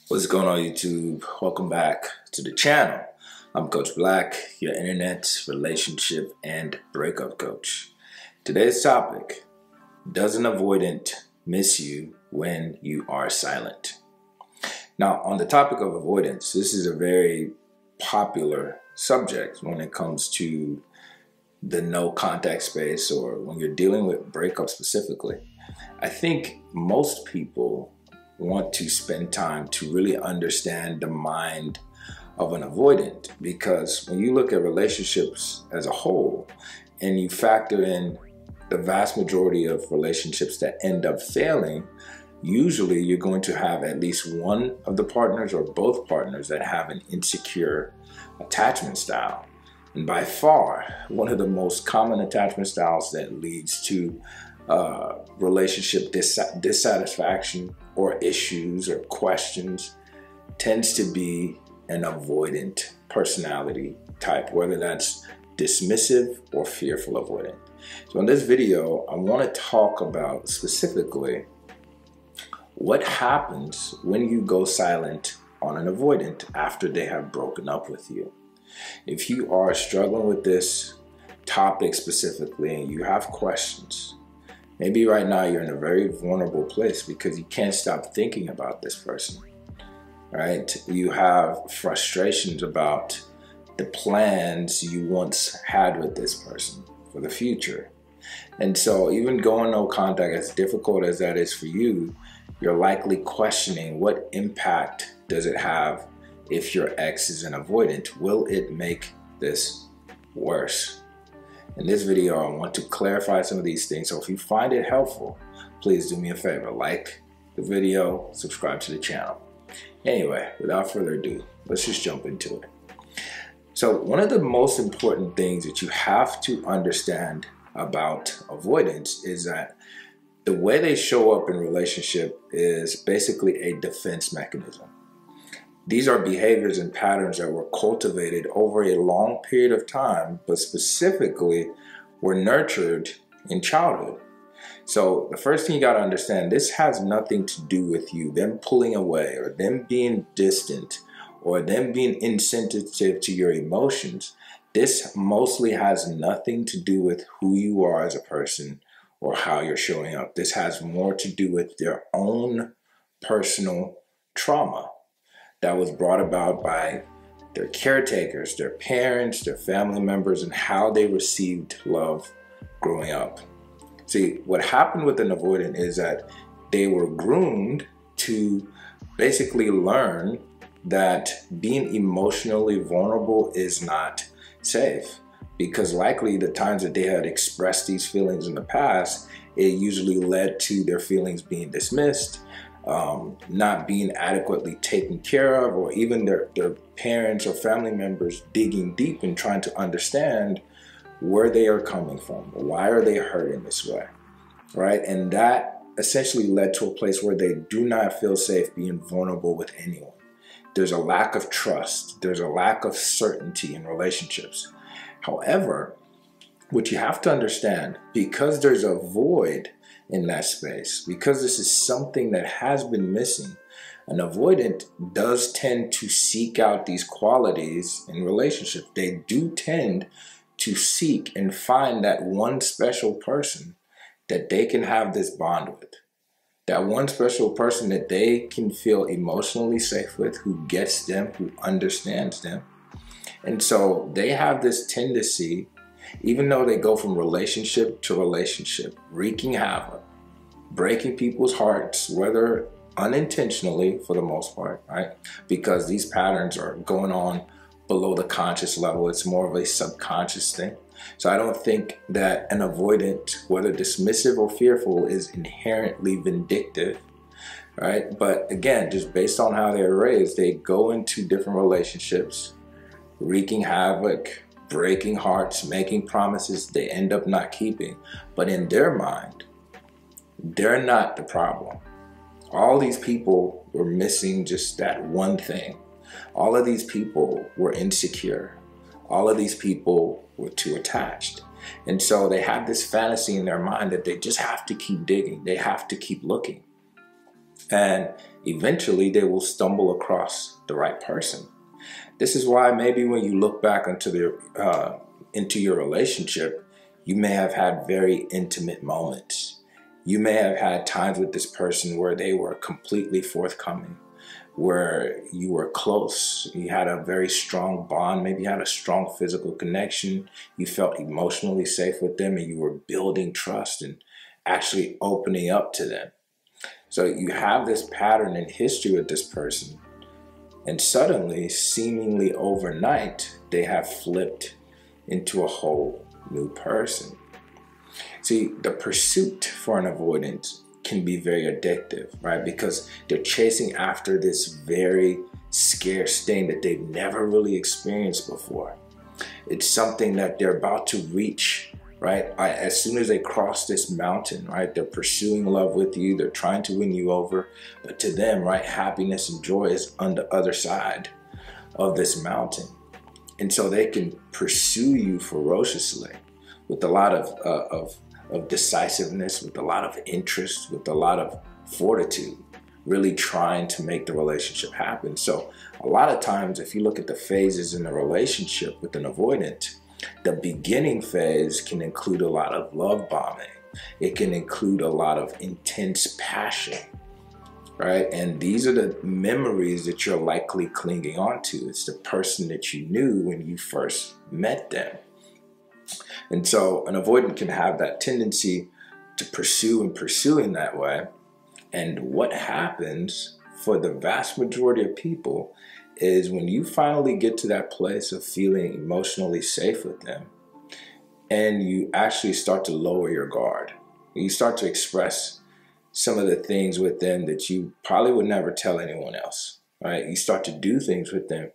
What's going on, YouTube? Welcome back to the channel. I'm Coach Black, your internet relationship and breakup coach. Today's topic: does an avoidant miss you when you are silent? Now, on the topic of avoidance, this is a very popular subject when it comes to the no contact space, or when you're dealing with breakups specifically. I think most people want to spend time to really understand the mind of an avoidant, because when you look at relationships as a whole and you factor in the vast majority of relationships that end up failing, usually you're going to have at least one of the partners or both partners that have an insecure attachment style. And by far, one of the most common attachment styles that leads to relationship dissatisfaction or issues or questions tends to be an avoidant personality type, whether that's dismissive or fearful avoidant. So in this video, I want to talk about specifically what happens when you go silent on an avoidant after they have broken up with you. If you are struggling with this topic specifically and you have questions, maybe right now you're in a very vulnerable place because you can't stop thinking about this person, right? You have frustrations about the plans you once had with this person for the future. And so even going no contact, as difficult as that is for you, you're likely questioning what impact does it have if your ex is an avoidant. Will it make this worse? In this video, I want to clarify some of these things. So if you find it helpful, please do me a favor, like the video, subscribe to the channel. Anyway, without further ado, let's just jump into it. So one of the most important things that you have to understand about avoidance is that the way they show up in relationship is basically a defense mechanism. These are behaviors and patterns that were cultivated over a long period of time, but specifically were nurtured in childhood. So the first thing you got to understand, this has nothing to do with you, them pulling away or them being distant or them being insensitive to your emotions. This mostly has nothing to do with who you are as a person or how you're showing up. This has more to do with their own personal trauma that was brought about by their caretakers, their parents, their family members, and how they received love growing up. See, what happened with an avoidant is that they were groomed to basically learn that being emotionally vulnerable is not safe, because likely the times that they had expressed these feelings in the past, it usually led to their feelings being dismissed, not being adequately taken care of, or even their parents or family members digging deep and trying to understand where they are coming from. Why are they hurting this way, right? And that essentially led to a place where they do not feel safe being vulnerable with anyone. There's a lack of trust. There's a lack of certainty in relationships. However, what you have to understand, because there's a void in that space, because this is something that has been missing, an avoidant does tend to seek out these qualities in relationship. They do tend to seek and find that one special person that they can have this bond with, that one special person that they can feel emotionally safe with, who gets them, who understands them. And so they have this tendency, even though they go from relationship to relationship, wreaking havoc, breaking people's hearts, whether unintentionally for the most part, right? Because these patterns are going on below the conscious level. It's more of a subconscious thing. So I don't think that an avoidant, whether dismissive or fearful, is inherently vindictive, right? But again, just based on how they're raised, they go into different relationships, wreaking havoc, breaking hearts, making promises they end up not keeping. But in their mind, they're not the problem. All these people were missing just that one thing. All of these people were insecure. All of these people were too attached. And so they have this fantasy in their mind that they just have to keep digging. They have to keep looking. And eventually they will stumble across the right person. This is why maybe when you look back into your relationship, you may have had very intimate moments. You may have had times with this person where they were completely forthcoming, where you were close, you had a very strong bond, maybe you had a strong physical connection, you felt emotionally safe with them, and you were building trust and actually opening up to them. So you have this pattern in history with this person, and suddenly, seemingly overnight, they have flipped into a whole new person. See, the pursuit for an avoidant can be very addictive, right? Because they're chasing after this very scarce thing that they've never really experienced before. It's something that they're about to reach, right? As soon as they cross this mountain, right? They're pursuing love with you. They're trying to win you over. But to them, right, happiness and joy is on the other side of this mountain. And so they can pursue you ferociously with a lot of decisiveness, with a lot of interest, with a lot of fortitude, really trying to make the relationship happen. So a lot of times, if you look at the phases in a relationship with an avoidant, the beginning phase can include a lot of love bombing. It can include a lot of intense passion, right? And these are the memories that you're likely clinging on to. It's the person that you knew when you first met them. And so an avoidant can have that tendency to pursue in that way. And what happens for the vast majority of people is when you finally get to that place of feeling emotionally safe with them, and you actually start to lower your guard, you start to express some of the things with them that you probably would never tell anyone else, right? You start to do things with them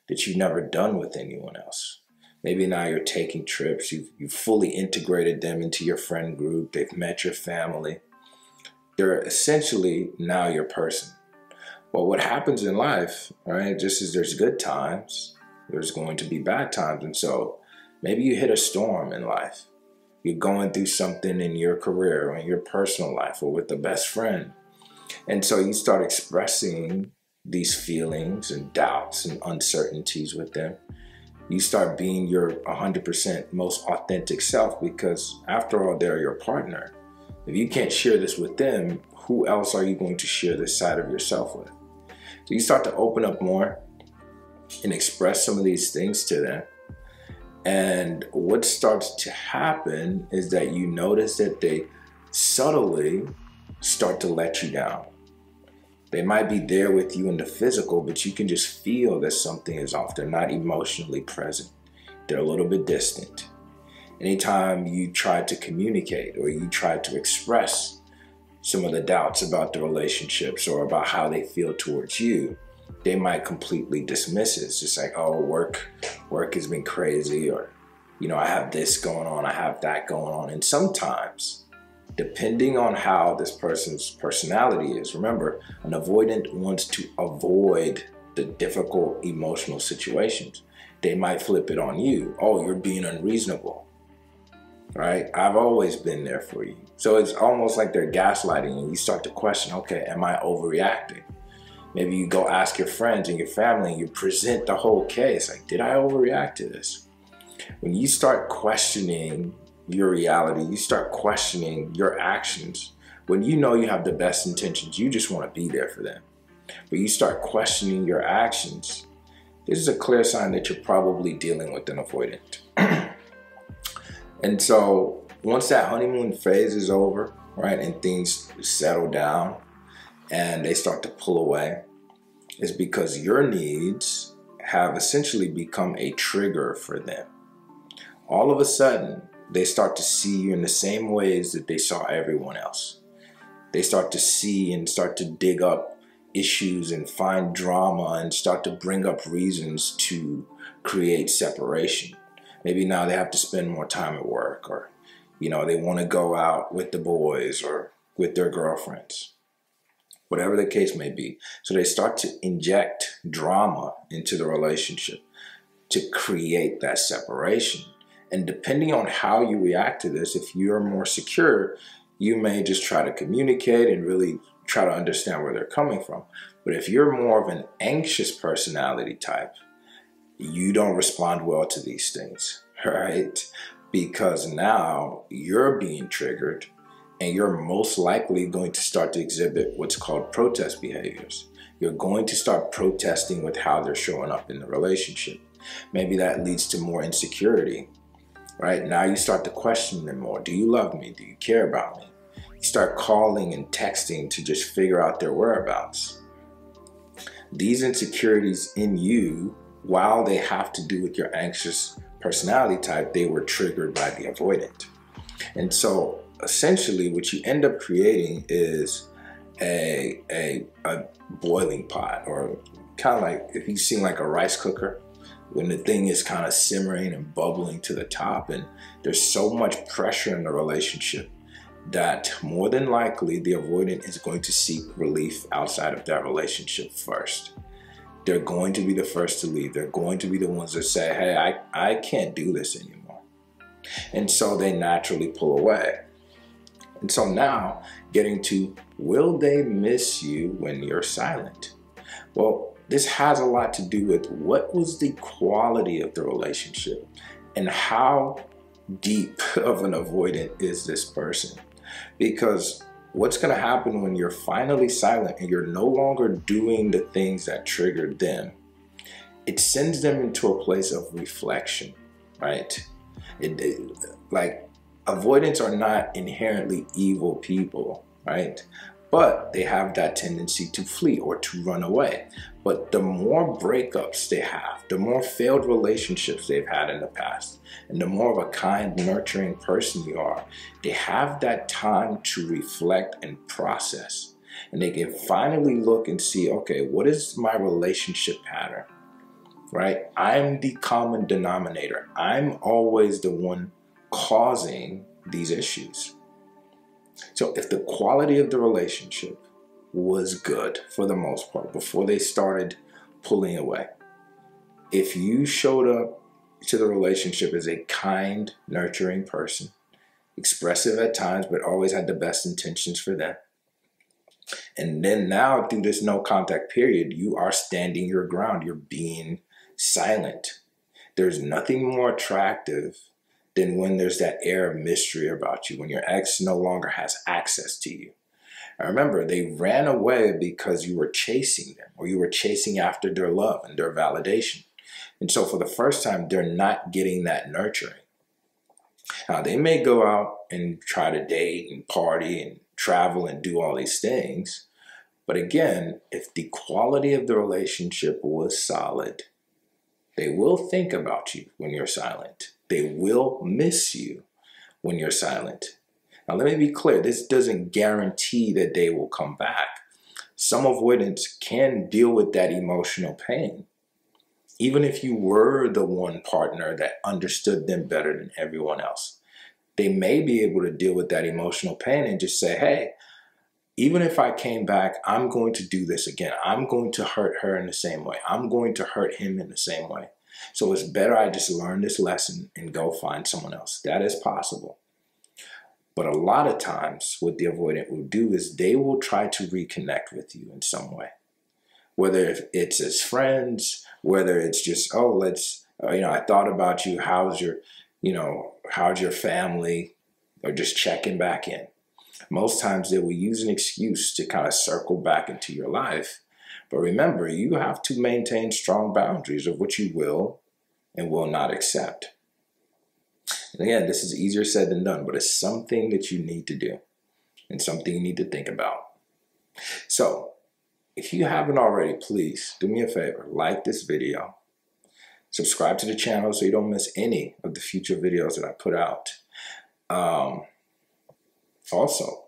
that you've never done with anyone else. Maybe now you're taking trips, you've fully integrated them into your friend group, they've met your family. They're essentially now your person. Well, what happens in life, right, just as there's good times, there's going to be bad times. And so maybe you hit a storm in life. You're going through something in your career or in your personal life or with a best friend. And so you start expressing these feelings and doubts and uncertainties with them. You start being your 100% most authentic self, because after all, they're your partner. If you can't share this with them, who else are you going to share this side of yourself with? So you start to open up more and express some of these things to them. And what starts to happen is that you notice that they subtly start to let you down. They might be there with you in the physical, but you can just feel that something is off. They're not emotionally present. They're a little bit distant. Anytime you try to communicate or you try to express some of the doubts about the relationships or about how they feel towards you, they might completely dismiss it. It's just like, oh, work has been crazy, or, you know, I have this going on, I have that going on. And sometimes, depending on how this person's personality is, remember, an avoidant wants to avoid the difficult emotional situations. They might flip it on you. Oh, you're being unreasonable, right? I've always been there for you. So it's almost like they're gaslighting, and you start to question, okay, am I overreacting? Maybe you go ask your friends and your family and you present the whole case. Like, did I overreact to this? When you start questioning your reality, you start questioning your actions. When you know you have the best intentions, you just want to be there for them. But you start questioning your actions, this is a clear sign that you're probably dealing with an avoidant. And so once that honeymoon phase is over, right, and things settle down and they start to pull away, it's because your needs have essentially become a trigger for them. All of a sudden, they start to see you in the same ways that they saw everyone else. They start to see and start to dig up issues and find drama and start to bring up reasons to create separation. Maybe now they have to spend more time at work, or, you know, they want to go out with the boys or with their girlfriends, whatever the case may be. So they start to inject drama into the relationship to create that separation. And depending on how you react to this, if you're more secure, you may just try to communicate and really try to understand where they're coming from. But if you're more of an anxious personality type, you don't respond well to these things, right? Because now you're being triggered and you're most likely going to start to exhibit what's called protest behaviors. You're going to start protesting with how they're showing up in the relationship. Maybe that leads to more insecurity, right? Now you start to question them more. Do you love me? Do you care about me? You start calling and texting to just figure out their whereabouts. These insecurities in you, while they have to do with your anxious personality type, they were triggered by the avoidant. And so essentially what you end up creating is a boiling pot, or kind of like if you've seen like a rice cooker, when the thing is kind of simmering and bubbling to the top, and there's so much pressure in the relationship that more than likely the avoidant is going to seek relief outside of that relationship first. They're going to be the first to leave. They're going to be the ones that say, hey, I can't do this anymore. And so they naturally pull away. And so now getting to, will they miss you when you're silent? Well, this has a lot to do with what was the quality of the relationship and how deep of an avoidant is this person. Because what's going to happen when you're finally silent and you're no longer doing the things that triggered them, it sends them into a place of reflection, right? Like, avoidants are not inherently evil people, right? But they have that tendency to flee or to run away. But the more breakups they have, the more failed relationships they've had in the past, and the more of a kind, nurturing person you are, they have that time to reflect and process. And they can finally look and see, okay, what is my relationship pattern, right? I'm the common denominator. I'm always the one causing these issues. So if the quality of the relationship was good for the most part before they started pulling away, if you showed up to the relationship as a kind, nurturing person, expressive at times, but always had the best intentions for them, and then now through this no contact period, you are standing your ground, you're being silent. There's nothing more attractive than when there's that air of mystery about you, when your ex no longer has access to you. And remember, they ran away because you were chasing them, or you were chasing after their love and their validation. And so for the first time, they're not getting that nurturing. Now, they may go out and try to date and party and travel and do all these things. But again, if the quality of the relationship was solid, they will think about you when you're silent. They will miss you when you're silent. Now, let me be clear. This doesn't guarantee that they will come back. Some avoidants can deal with that emotional pain. Even if you were the one partner that understood them better than everyone else, they may be able to deal with that emotional pain and just say, hey, even if I came back, I'm going to do this again. I'm going to hurt her in the same way. I'm going to hurt him in the same way. So it's better I just learn this lesson and go find someone else. That is possible. But a lot of times what the avoidant will do is they will try to reconnect with you in some way. Whether it's as friends, whether it's just, oh, let's, I thought about you. How's your family? Or just checking back in. Most times they will use an excuse to kind of circle back into your life. But remember, you have to maintain strong boundaries of what you will and will not accept. And again, this is easier said than done, but it's something that you need to do and something you need to think about. So if you haven't already, please do me a favor, like this video, subscribe to the channel so you don't miss any of the future videos that I put out. Also,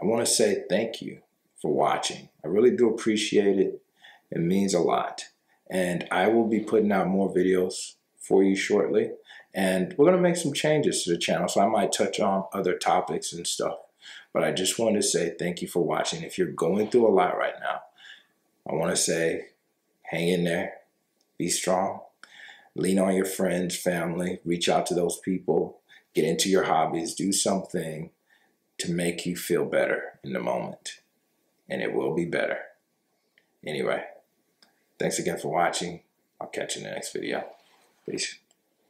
I want to say thank you for watching. I really do appreciate it. It means a lot. And I will be putting out more videos for you shortly. And we're going to make some changes to the channel. So I might touch on other topics and stuff. But I just wanted to say thank you for watching. If you're going through a lot right now, I want to say hang in there. Be strong. Lean on your friends, family. Reach out to those people. Get into your hobbies. Do something to make you feel better in the moment. and it will be better. Anyway, thanks again for watching. I'll catch you in the next video. Peace.